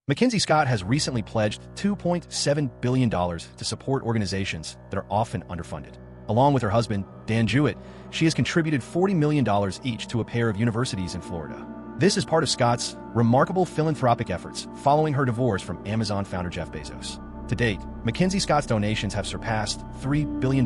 Mackenzie Scott has recently pledged $2.7 billion to support organizations that are often underfunded. Along with her husband, Dan Jewett, she has contributed $40 million each to a pair of universities in Florida. This is part of Scott's remarkable philanthropic efforts following her divorce from Amazon founder Jeff Bezos. To date, Mackenzie Scott's donations have surpassed $3 billion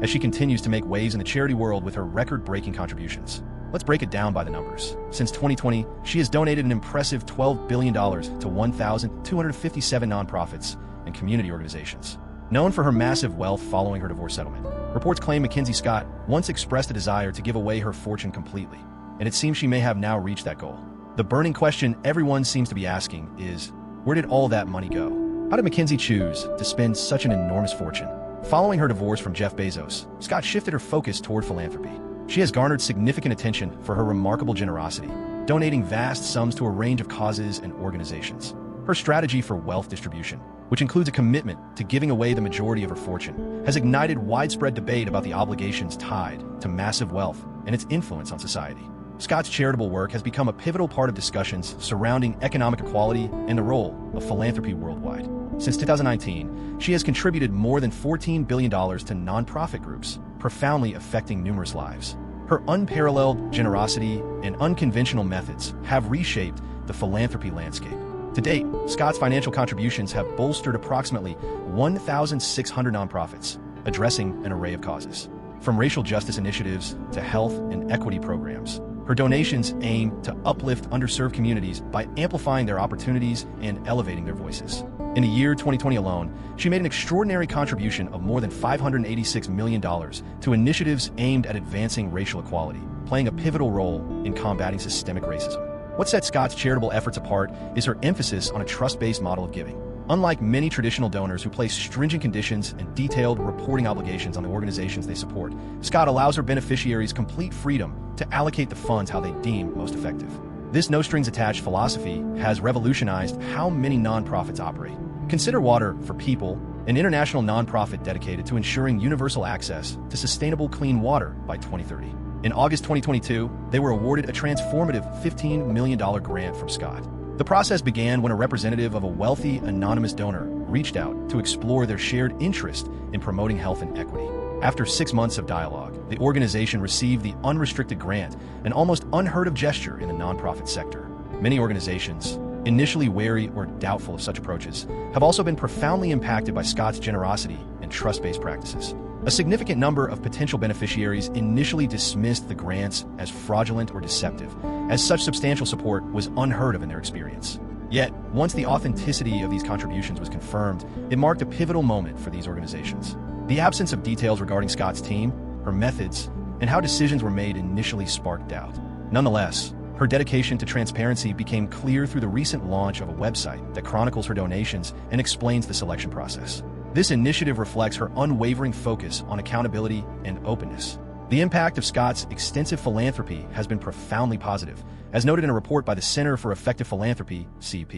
as she continues to make waves in the charity world with her record-breaking contributions. Let's break it down by the numbers. Since 2020, she has donated an impressive $12 billion to 1,257 nonprofits and community organizations. Known for her massive wealth following her divorce settlement, reports claim Mackenzie Scott once expressed a desire to give away her fortune completely, and it seems she may have now reached that goal. The burning question everyone seems to be asking is, where did all that money go? How did Mackenzie choose to spend such an enormous fortune? Following her divorce from Jeff Bezos, Scott shifted her focus toward philanthropy. She has garnered significant attention for her remarkable generosity, donating vast sums to a range of causes and organizations. Her strategy for wealth distribution, which includes a commitment to giving away the majority of her fortune, has ignited widespread debate about the obligations tied to massive wealth and its influence on society. Scott's charitable work has become a pivotal part of discussions surrounding economic equality and the role of philanthropy worldwide. Since 2019, she has contributed more than $14 billion to nonprofit groups, profoundly affecting numerous lives. Her unparalleled generosity and unconventional methods have reshaped the philanthropy landscape. To date, Scott's financial contributions have bolstered approximately 1,600 nonprofits, addressing an array of causes. From racial justice initiatives to health and equity programs, her donations aim to uplift underserved communities by amplifying their opportunities and elevating their voices. In the year 2020 alone, she made an extraordinary contribution of more than $586 million to initiatives aimed at advancing racial equality, playing a pivotal role in combating systemic racism. What sets Scott's charitable efforts apart is her emphasis on a trust-based model of giving. Unlike many traditional donors who place stringent conditions and detailed reporting obligations on the organizations they support, Scott allows her beneficiaries complete freedom to allocate the funds how they deem most effective. This no-strings-attached philosophy has revolutionized how many nonprofits operate. Consider Water for People, an international nonprofit dedicated to ensuring universal access to sustainable clean water by 2030. In August 2022, they were awarded a transformative $15 million grant from Scott. The process began when a representative of a wealthy, anonymous donor reached out to explore their shared interest in promoting health and equity. After 6 months of dialogue, the organization received the unrestricted grant, an almost unheard-of gesture in the nonprofit sector. Many organizations, initially wary or doubtful of such approaches, have also been profoundly impacted by Scott's generosity and trust-based practices. A significant number of potential beneficiaries initially dismissed the grants as fraudulent or deceptive, as such substantial support was unheard of in their experience. Yet, once the authenticity of these contributions was confirmed, it marked a pivotal moment for these organizations. The absence of details regarding Scott's team, her methods, and how decisions were made initially sparked doubt. Nonetheless, her dedication to transparency became clear through the recent launch of a website that chronicles her donations and explains the selection process. This initiative reflects her unwavering focus on accountability and openness. The impact of Scott's extensive philanthropy has been profoundly positive, as noted in a report by the Center for Effective Philanthropy, CEP.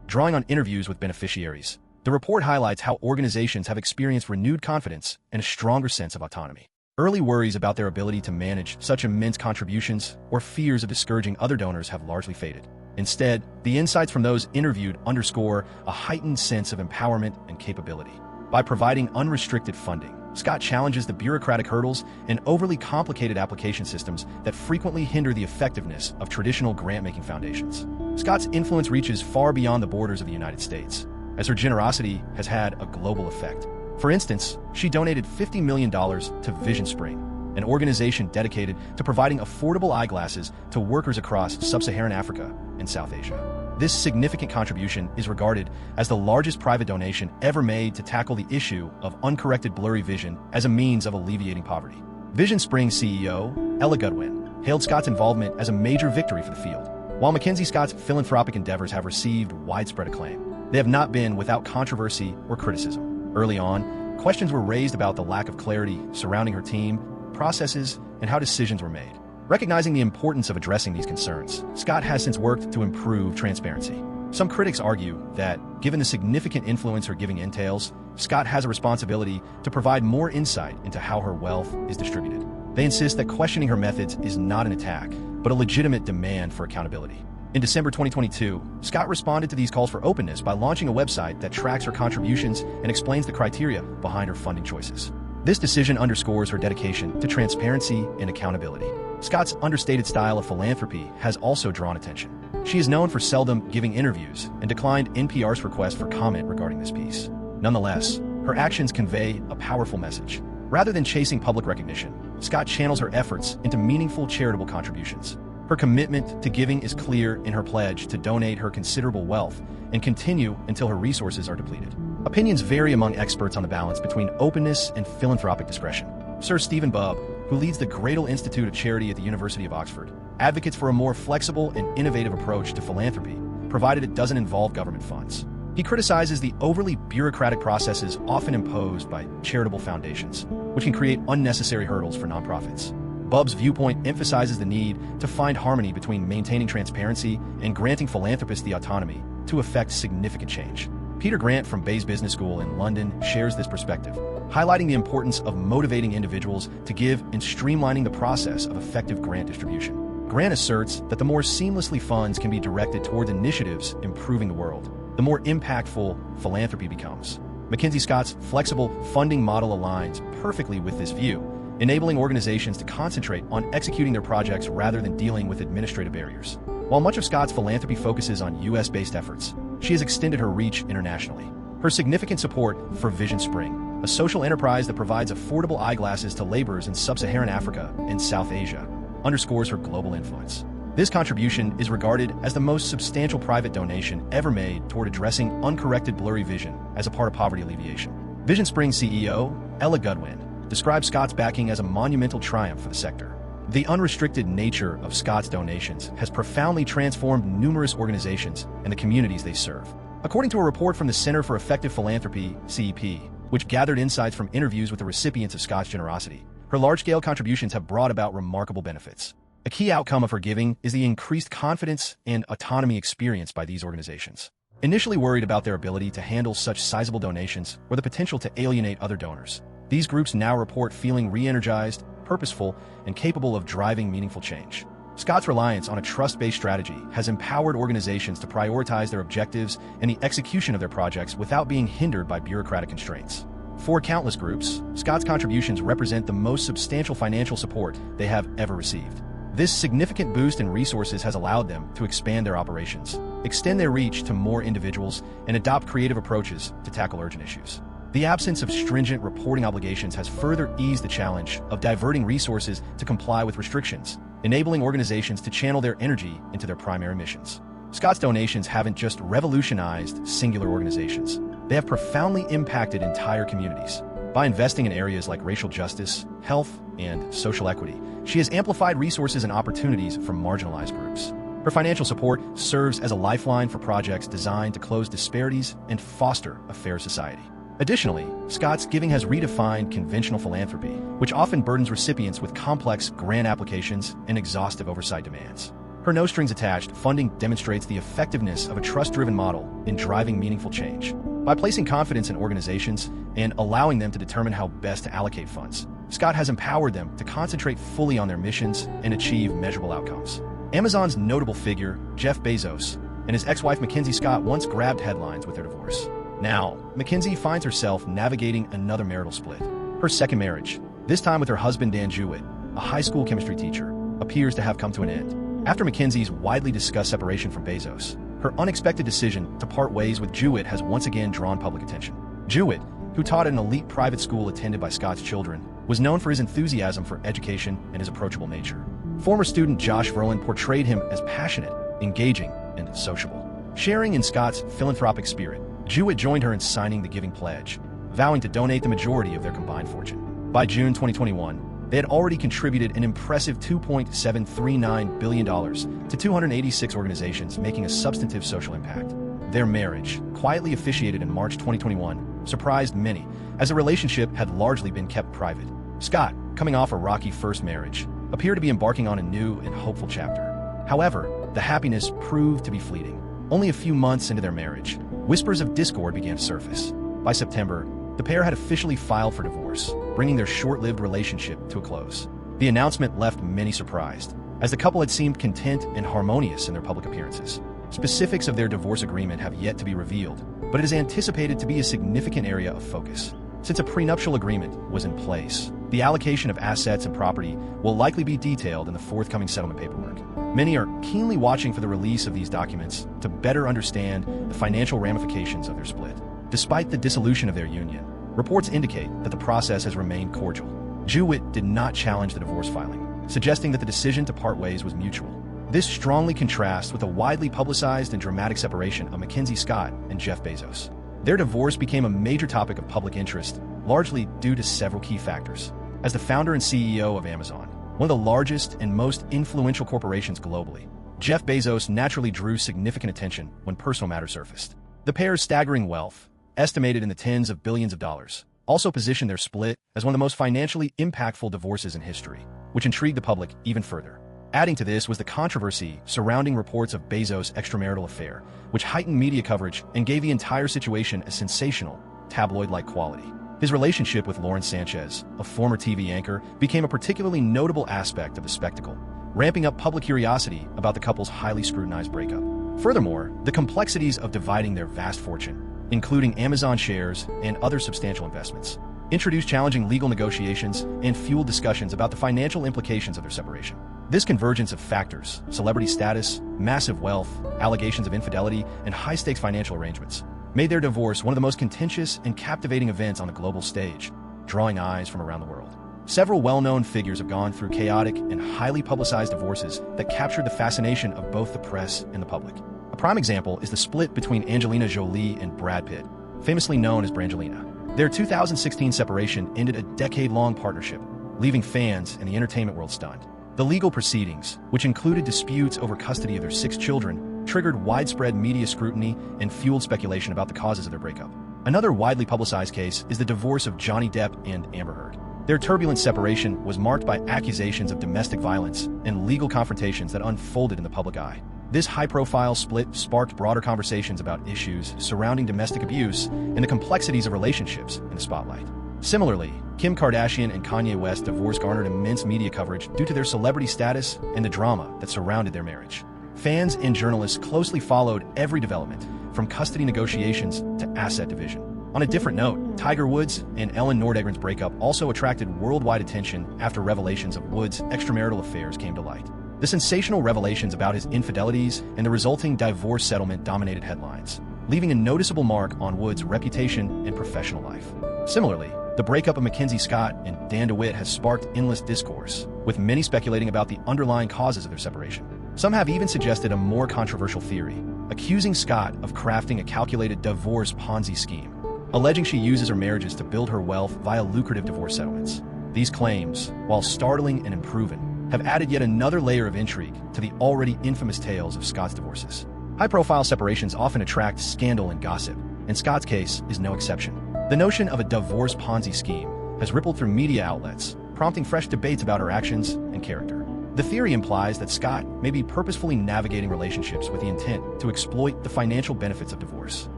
Drawing on interviews with beneficiaries, the report highlights how organizations have experienced renewed confidence and a stronger sense of autonomy. Early worries about their ability to manage such immense contributions or fears of discouraging other donors have largely faded. Instead, the insights from those interviewed underscore a heightened sense of empowerment and capability. By providing unrestricted funding, Scott challenges the bureaucratic hurdles and overly complicated application systems that frequently hinder the effectiveness of traditional grant-making foundations. Scott's influence reaches far beyond the borders of the United States, as her generosity has had a global effect. For instance, she donated $50 million to Vision Spring, an organization dedicated to providing affordable eyeglasses to workers across sub-Saharan Africa and South Asia. This significant contribution is regarded as the largest private donation ever made to tackle the issue of uncorrected blurry vision as a means of alleviating poverty. Vision Spring CEO, Ella Goodwin, hailed Scott's involvement as a major victory for the field. While Mackenzie Scott's philanthropic endeavors have received widespread acclaim, they have not been without controversy or criticism. Early on, questions were raised about the lack of clarity surrounding her team, processes, and how decisions were made. Recognizing the importance of addressing these concerns, Scott has since worked to improve transparency. Some critics argue that, given the significant influence her giving entails, Scott has a responsibility to provide more insight into how her wealth is distributed. They insist that questioning her methods is not an attack, but a legitimate demand for accountability. In December 2022, Scott responded to these calls for openness by launching a website that tracks her contributions and explains the criteria behind her funding choices. This decision underscores her dedication to transparency and accountability. Scott's understated style of philanthropy has also drawn attention. She is known for seldom giving interviews and declined NPR's request for comment regarding this piece. Nonetheless, her actions convey a powerful message. Rather than chasing public recognition, Scott channels her efforts into meaningful charitable contributions. Her commitment to giving is clear in her pledge to donate her considerable wealth and continue until her resources are depleted. Opinions vary among experts on the balance between openness and philanthropic discretion. Sir Stephen Bubb, who leads the Gradle Institute of Charity at the University of Oxford, advocates for a more flexible and innovative approach to philanthropy, provided it doesn't involve government funds. He criticizes the overly bureaucratic processes often imposed by charitable foundations, which can create unnecessary hurdles for nonprofits. Bubb's viewpoint emphasizes the need to find harmony between maintaining transparency and granting philanthropists the autonomy to effect significant change. Peter Grant from Bayes Business School in London shares this perspective, highlighting the importance of motivating individuals to give and streamlining the process of effective grant distribution. Grant asserts that the more seamlessly funds can be directed toward initiatives improving the world, the more impactful philanthropy becomes. Mackenzie Scott's flexible funding model aligns perfectly with this view, enabling organizations to concentrate on executing their projects rather than dealing with administrative barriers. While much of Scott's philanthropy focuses on U.S.-based efforts, she has extended her reach internationally. Her significant support for Vision Spring, a social enterprise that provides affordable eyeglasses to laborers in sub-Saharan Africa and South Asia, underscores her global influence. This contribution is regarded as the most substantial private donation ever made toward addressing uncorrected blurry vision as a part of poverty alleviation. Vision Spring CEO Ella Goodwin describes Scott's backing as a monumental triumph for the sector. The unrestricted nature of Scott's donations has profoundly transformed numerous organizations and the communities they serve. According to a report from the Center for Effective Philanthropy, CEP, which gathered insights from interviews with the recipients of Scott's generosity, her large-scale contributions have brought about remarkable benefits. A key outcome of her giving is the increased confidence and autonomy experienced by these organizations. Initially worried about their ability to handle such sizable donations or the potential to alienate other donors, these groups now report feeling re-energized, purposeful, and capable of driving meaningful change. Scott's reliance on a trust-based strategy has empowered organizations to prioritize their objectives and the execution of their projects without being hindered by bureaucratic constraints. For countless groups, Scott's contributions represent the most substantial financial support they have ever received. This significant boost in resources has allowed them to expand their operations, extend their reach to more individuals, and adopt creative approaches to tackle urgent issues. The absence of stringent reporting obligations has further eased the challenge of diverting resources to comply with restrictions, enabling organizations to channel their energy into their primary missions. Scott's donations haven't just revolutionized singular organizations, they have profoundly impacted entire communities. By investing in areas like racial justice, health, and social equity, she has amplified resources and opportunities for marginalized groups. Her financial support serves as a lifeline for projects designed to close disparities and foster a fair society. Additionally, Scott's giving has redefined conventional philanthropy, which often burdens recipients with complex grant applications and exhaustive oversight demands. Her no-strings-attached funding demonstrates the effectiveness of a trust-driven model in driving meaningful change. By placing confidence in organizations and allowing them to determine how best to allocate funds, Scott has empowered them to concentrate fully on their missions and achieve measurable outcomes. Amazon's notable figure, Jeff Bezos, and his ex-wife Mackenzie Scott once grabbed headlines with their divorce. Now, Mackenzie finds herself navigating another marital split. Her second marriage, this time with her husband Dan Jewett, a high school chemistry teacher, appears to have come to an end. After Mackenzie's widely discussed separation from Bezos, her unexpected decision to part ways with Jewett has once again drawn public attention. Jewett, who taught at an elite private school attended by Scott's children, was known for his enthusiasm for education and his approachable nature. Former student Josh Verlin portrayed him as passionate, engaging, and sociable. Sharing in Scott's philanthropic spirit, Jewett joined her in signing the Giving Pledge, vowing to donate the majority of their combined fortune. By June 2021, they had already contributed an impressive $2.739 billion to 286 organizations, making a substantive social impact. Their marriage, quietly officiated in March 2021, surprised many, as the relationship had largely been kept private. Scott, coming off a rocky first marriage, appeared to be embarking on a new and hopeful chapter. However, the happiness proved to be fleeting. Only a few months into their marriage, whispers of discord began to surface. By September, the pair had officially filed for divorce, bringing their short-lived relationship to a close. The announcement left many surprised, as the couple had seemed content and harmonious in their public appearances. Specifics of their divorce agreement have yet to be revealed, but it is anticipated to be a significant area of focus. Since a prenuptial agreement was in place, the allocation of assets and property will likely be detailed in the forthcoming settlement paperwork. Many are keenly watching for the release of these documents to better understand the financial ramifications of their split. Despite the dissolution of their union, reports indicate that the process has remained cordial. Jewett did not challenge the divorce filing, suggesting that the decision to part ways was mutual. This strongly contrasts with the widely publicized and dramatic separation of Mackenzie Scott and Jeff Bezos. Their divorce became a major topic of public interest, largely due to several key factors. As the founder and CEO of Amazon, one of the largest and most influential corporations globally, Jeff Bezos naturally drew significant attention when personal matters surfaced. The pair's staggering wealth, estimated in the tens of billions of dollars, also positioned their split as one of the most financially impactful divorces in history, which intrigued the public even further. Adding to this was the controversy surrounding reports of Bezos' extramarital affair, which heightened media coverage and gave the entire situation a sensational, tabloid-like quality. His relationship with Lauren Sanchez, a former TV anchor, became a particularly notable aspect of the spectacle, ramping up public curiosity about the couple's highly scrutinized breakup. Furthermore, the complexities of dividing their vast fortune, including Amazon shares and other substantial investments, introduced challenging legal negotiations and fueled discussions about the financial implications of their separation. This convergence of factors, celebrity status, massive wealth, allegations of infidelity, and high-stakes financial arrangements, made their divorce one of the most contentious and captivating events on the global stage, drawing eyes from around the world. Several well-known figures have gone through chaotic and highly publicized divorces that captured the fascination of both the press and the public. A prime example is the split between Angelina Jolie and Brad Pitt, famously known as Brangelina. Their 2016 separation ended a decade-long partnership, leaving fans and the entertainment world stunned. The legal proceedings, which included disputes over custody of their 6 children, triggered widespread media scrutiny and fueled speculation about the causes of their breakup. Another widely publicized case is the divorce of Johnny Depp and Amber Heard. Their turbulent separation was marked by accusations of domestic violence and legal confrontations that unfolded in the public eye. This high-profile split sparked broader conversations about issues surrounding domestic abuse and the complexities of relationships in the spotlight. Similarly, Kim Kardashian and Kanye West's divorce garnered immense media coverage due to their celebrity status and the drama that surrounded their marriage. Fans and journalists closely followed every development, from custody negotiations to asset division. On a different note, Tiger Woods and Ellen Nordegren's breakup also attracted worldwide attention after revelations of Woods' extramarital affairs came to light. The sensational revelations about his infidelities and the resulting divorce settlement dominated headlines, leaving a noticeable mark on Woods' reputation and professional life. Similarly, the breakup of Mackenzie Scott and Dan DeWitt has sparked endless discourse, with many speculating about the underlying causes of their separation. Some have even suggested a more controversial theory, accusing Scott of crafting a calculated divorce Ponzi scheme, alleging she uses her marriages to build her wealth via lucrative divorce settlements. These claims, while startling and unproven, have added yet another layer of intrigue to the already infamous tales of Scott's divorces. High-profile separations often attract scandal and gossip, and Scott's case is no exception. The notion of a divorce Ponzi scheme has rippled through media outlets, prompting fresh debates about her actions and character. The theory implies that Scott may be purposefully navigating relationships with the intent to exploit the financial benefits of divorce.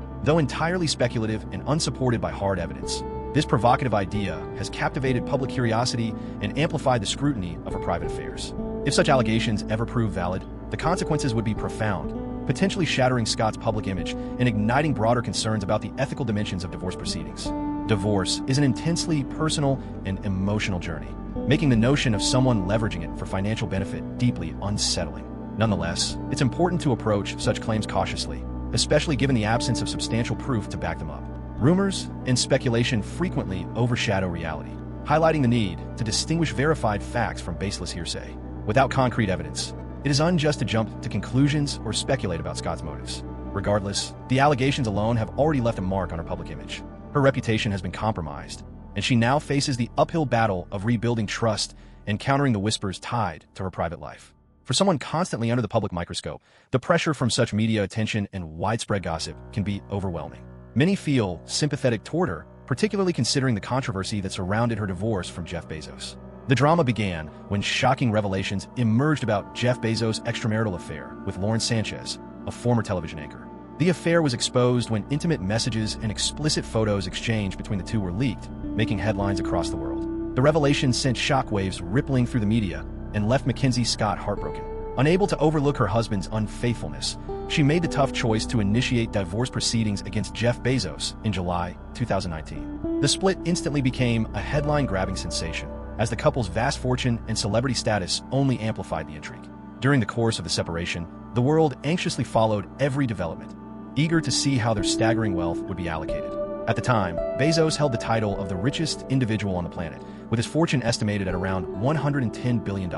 Though entirely speculative and unsupported by hard evidence, this provocative idea has captivated public curiosity and amplified the scrutiny of her private affairs. If such allegations ever prove valid, the consequences would be profound, potentially shattering Scott's public image and igniting broader concerns about the ethical dimensions of divorce proceedings. Divorce is an intensely personal and emotional journey, making the notion of someone leveraging it for financial benefit deeply unsettling. Nonetheless, it's important to approach such claims cautiously, especially given the absence of substantial proof to back them up. Rumors and speculation frequently overshadow reality, highlighting the need to distinguish verified facts from baseless hearsay. Without concrete evidence, it is unjust to jump to conclusions or speculate about Scott's motives. Regardless, the allegations alone have already left a mark on her public image. Her reputation has been compromised, and she now faces the uphill battle of rebuilding trust and countering the whispers tied to her private life. For someone constantly under the public microscope, the pressure from such media attention and widespread gossip can be overwhelming. Many feel sympathetic toward her, particularly considering the controversy that surrounded her divorce from Jeff Bezos. The drama began when shocking revelations emerged about Jeff Bezos' extramarital affair with Lauren Sanchez, a former television anchor. The affair was exposed when intimate messages and explicit photos exchanged between the two were leaked, making headlines across the world. The revelation sent shockwaves rippling through the media, and left Mackenzie Scott heartbroken. Unable to overlook her husband's unfaithfulness, she made the tough choice to initiate divorce proceedings against Jeff Bezos in July 2019. The split instantly became a headline-grabbing sensation, as the couple's vast fortune and celebrity status only amplified the intrigue. During the course of the separation, the world anxiously followed every development, eager to see how their staggering wealth would be allocated. At the time, Bezos held the title of the richest individual on the planet, with his fortune estimated at around $110 billion,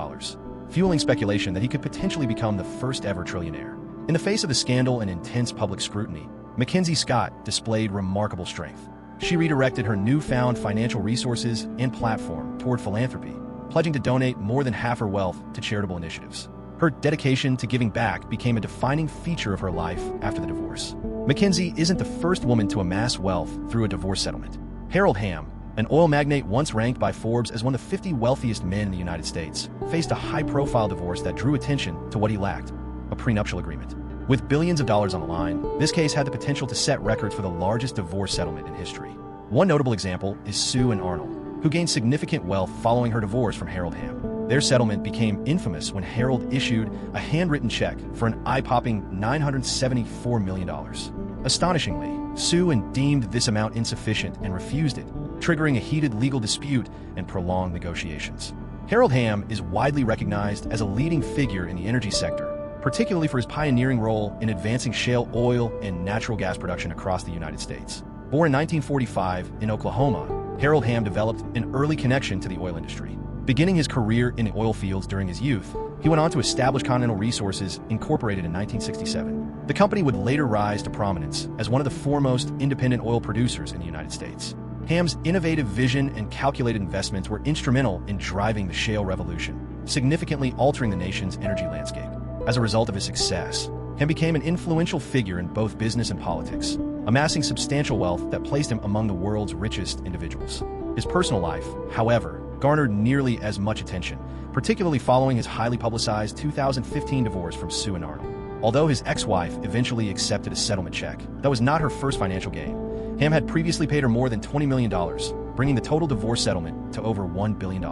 fueling speculation that he could potentially become the first-ever trillionaire. In the face of the scandal and intense public scrutiny, Mackenzie Scott displayed remarkable strength. She redirected her newfound financial resources and platform toward philanthropy, pledging to donate more than half her wealth to charitable initiatives. Her dedication to giving back became a defining feature of her life after the divorce. Mackenzie isn't the first woman to amass wealth through a divorce settlement. Harold Hamm, an oil magnate once ranked by Forbes as one of the 50 wealthiest men in the United States, faced a high-profile divorce that drew attention to what he lacked: a prenuptial agreement. With billions of dollars on the line, this case had the potential to set records for the largest divorce settlement in history. One notable example is Sue and Arnold, who gained significant wealth following her divorce from Harold Hamm. Their settlement became infamous when Harold issued a handwritten check for an eye-popping $974 million. Astonishingly, Sue deemed this amount insufficient and refused it, triggering a heated legal dispute and prolonged negotiations. Harold Hamm is widely recognized as a leading figure in the energy sector, particularly for his pioneering role in advancing shale oil and natural gas production across the United States. Born in 1945 in Oklahoma, Harold Hamm developed an early connection to the oil industry. Beginning his career in the oil fields during his youth, he went on to establish Continental Resources, Incorporated in 1967. The company would later rise to prominence as one of the foremost independent oil producers in the United States. Hamm's innovative vision and calculated investments were instrumental in driving the shale revolution, significantly altering the nation's energy landscape. As a result of his success, Hamm became an influential figure in both business and politics, amassing substantial wealth that placed him among the world's richest individuals. His personal life, however, garnered nearly as much attention, particularly following his highly publicized 2015 divorce from Sue and Arnold. Although his ex-wife eventually accepted a settlement check, that was not her first financial gain. Hamm had previously paid her more than $20 million, bringing the total divorce settlement to over $1 billion.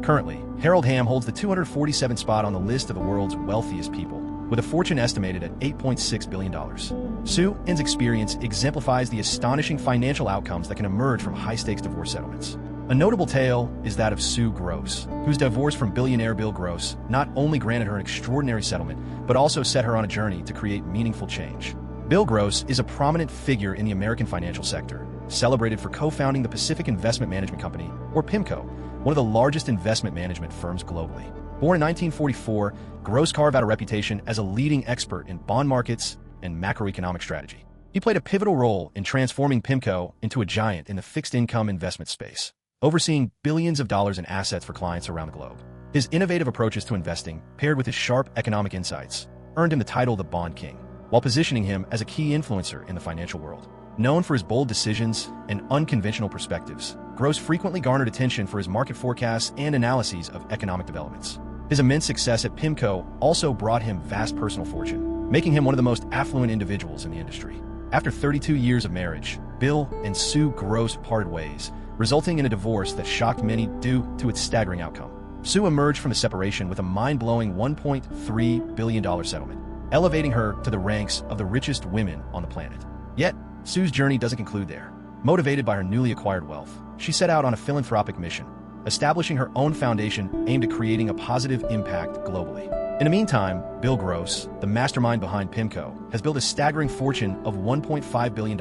Currently, Harold Hamm holds the 247th spot on the list of the world's wealthiest people, with a fortune estimated at $8.6 billion. Sue's experience exemplifies the astonishing financial outcomes that can emerge from high-stakes divorce settlements. A notable tale is that of Sue Gross, whose divorce from billionaire Bill Gross not only granted her an extraordinary settlement, but also set her on a journey to create meaningful change. Bill Gross is a prominent figure in the American financial sector, celebrated for co-founding the Pacific Investment Management Company, or PIMCO, one of the largest investment management firms globally. Born in 1944, Gross carved out a reputation as a leading expert in bond markets and macroeconomic strategy. He played a pivotal role in transforming PIMCO into a giant in the fixed-income investment space, overseeing billions of dollars in assets for clients around the globe. His innovative approaches to investing, paired with his sharp economic insights, earned him the title the Bond King, while positioning him as a key influencer in the financial world. Known for his bold decisions and unconventional perspectives, Gross frequently garnered attention for his market forecasts and analyses of economic developments. His immense success at PIMCO also brought him vast personal fortune, making him one of the most affluent individuals in the industry. After 32 years of marriage, Bill and Sue Gross parted ways, resulting in a divorce that shocked many due to its staggering outcome. Sue emerged from the separation with a mind-blowing $1.3 billion settlement, elevating her to the ranks of the richest women on the planet. Yet, Sue's journey doesn't conclude there. Motivated by her newly acquired wealth, she set out on a philanthropic mission, establishing her own foundation aimed at creating a positive impact globally. In the meantime, Bill Gross, the mastermind behind PIMCO, has built a staggering fortune of $1.5 billion,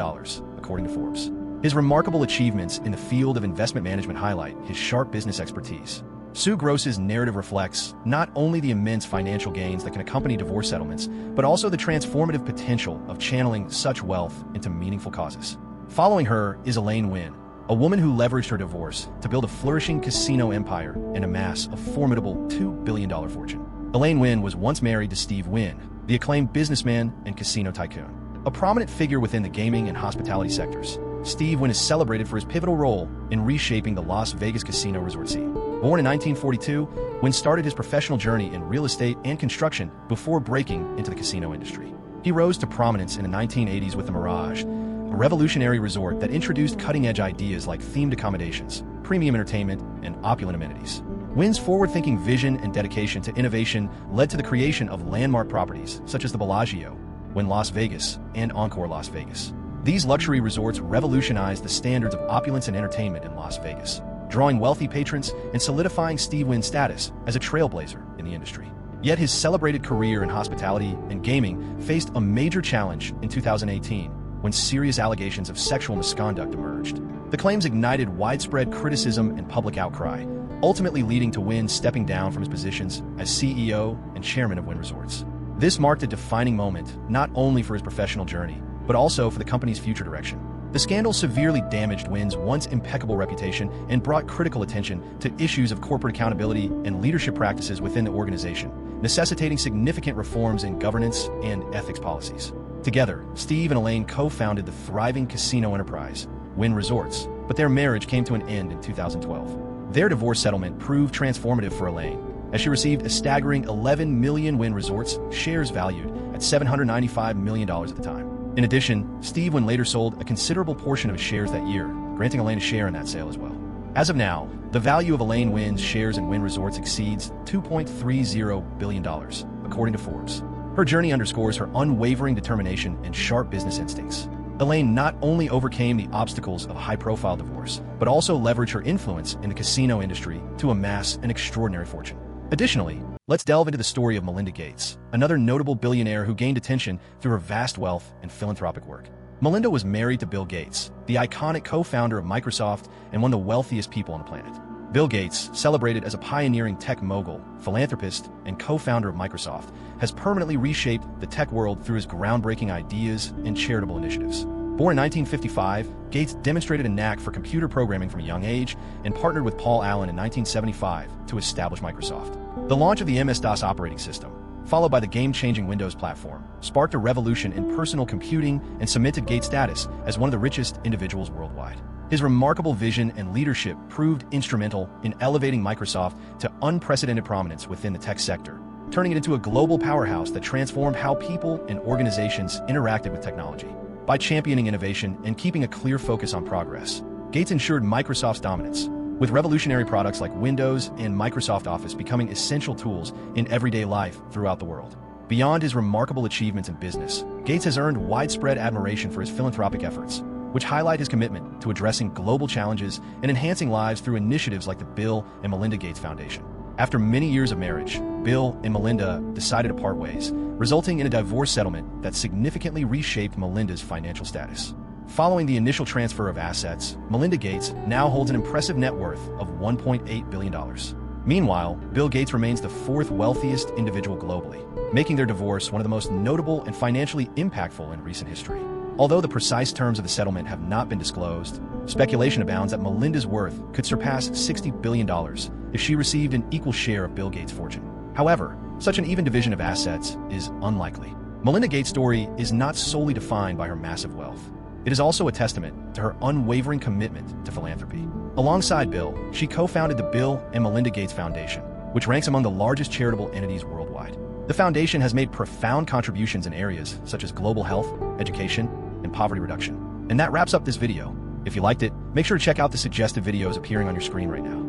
according to Forbes. His remarkable achievements in the field of investment management highlight his sharp business expertise. Sue Gross's narrative reflects not only the immense financial gains that can accompany divorce settlements, but also the transformative potential of channeling such wealth into meaningful causes. Following her is Elaine Wynn, a woman who leveraged her divorce to build a flourishing casino empire and amass a formidable $2 billion fortune. Elaine Wynn was once married to Steve Wynn, the acclaimed businessman and casino tycoon. A prominent figure within the gaming and hospitality sectors, Steve Wynn is celebrated for his pivotal role in reshaping the Las Vegas casino resort scene. Born in 1942, Wynn started his professional journey in real estate and construction before breaking into the casino industry. He rose to prominence in the 1980s with the Mirage, a revolutionary resort that introduced cutting-edge ideas like themed accommodations, premium entertainment, and opulent amenities. Wynn's forward-thinking vision and dedication to innovation led to the creation of landmark properties such as the Bellagio, Wynn Las Vegas, and Encore Las Vegas. These luxury resorts revolutionized the standards of opulence and entertainment in Las Vegas, drawing wealthy patrons and solidifying Steve Wynn's status as a trailblazer in the industry. Yet his celebrated career in hospitality and gaming faced a major challenge in 2018 when serious allegations of sexual misconduct emerged. The claims ignited widespread criticism and public outcry, ultimately leading to Wynn stepping down from his positions as CEO and chairman of Wynn Resorts. This marked a defining moment not only for his professional journey, but also for the company's future direction. The scandal severely damaged Wynn's once impeccable reputation and brought critical attention to issues of corporate accountability and leadership practices within the organization, necessitating significant reforms in governance and ethics policies. Together, Steve and Elaine co-founded the thriving casino enterprise, Wynn Resorts, but their marriage came to an end in 2012. Their divorce settlement proved transformative for Elaine, as she received a staggering 11 million Wynn Resorts shares valued at $795 million at the time. In addition, Steve Wynn later sold a considerable portion of his shares that year, granting Elaine a share in that sale as well. As of now, the value of Elaine Wynn's shares in Wynn Resorts exceeds $2.30 billion, according to Forbes. Her journey underscores her unwavering determination and sharp business instincts. Elaine not only overcame the obstacles of a high-profile divorce, but also leveraged her influence in the casino industry to amass an extraordinary fortune. Additionally, let's delve into the story of Melinda Gates, another notable billionaire who gained attention through her vast wealth and philanthropic work. Melinda was married to Bill Gates, the iconic co-founder of Microsoft and one of the wealthiest people on the planet. Bill Gates, celebrated as a pioneering tech mogul, philanthropist, and co-founder of Microsoft, has permanently reshaped the tech world through his groundbreaking ideas and charitable initiatives. Born in 1955, Gates demonstrated a knack for computer programming from a young age and partnered with Paul Allen in 1975 to establish Microsoft. The launch of the MS-DOS operating system, followed by the game-changing Windows platform, sparked a revolution in personal computing and cemented Gates' status as one of the richest individuals worldwide. His remarkable vision and leadership proved instrumental in elevating Microsoft to unprecedented prominence within the tech sector, turning it into a global powerhouse that transformed how people and organizations interacted with technology. By championing innovation and keeping a clear focus on progress, Gates ensured Microsoft's dominance, with revolutionary products like Windows and Microsoft Office becoming essential tools in everyday life throughout the world. Beyond his remarkable achievements in business, Gates has earned widespread admiration for his philanthropic efforts, which highlight his commitment to addressing global challenges and enhancing lives through initiatives like the Bill and Melinda Gates Foundation. After many years of marriage, Bill and Melinda decided to part ways, resulting in a divorce settlement that significantly reshaped Melinda's financial status. Following the initial transfer of assets, Melinda Gates now holds an impressive net worth of $1.8 billion. Meanwhile, Bill Gates remains the fourth wealthiest individual globally, making their divorce one of the most notable and financially impactful in recent history. Although the precise terms of the settlement have not been disclosed, speculation abounds that Melinda's worth could surpass $60 billion if she received an equal share of Bill Gates' fortune. However, such an even division of assets is unlikely. Melinda Gates' story is not solely defined by her massive wealth. It is also a testament to her unwavering commitment to philanthropy. Alongside Bill, she co-founded the Bill and Melinda Gates Foundation, which ranks among the largest charitable entities worldwide. The foundation has made profound contributions in areas such as global health, education, and poverty reduction. And that wraps up this video. If you liked it, make sure to check out the suggested videos appearing on your screen right now.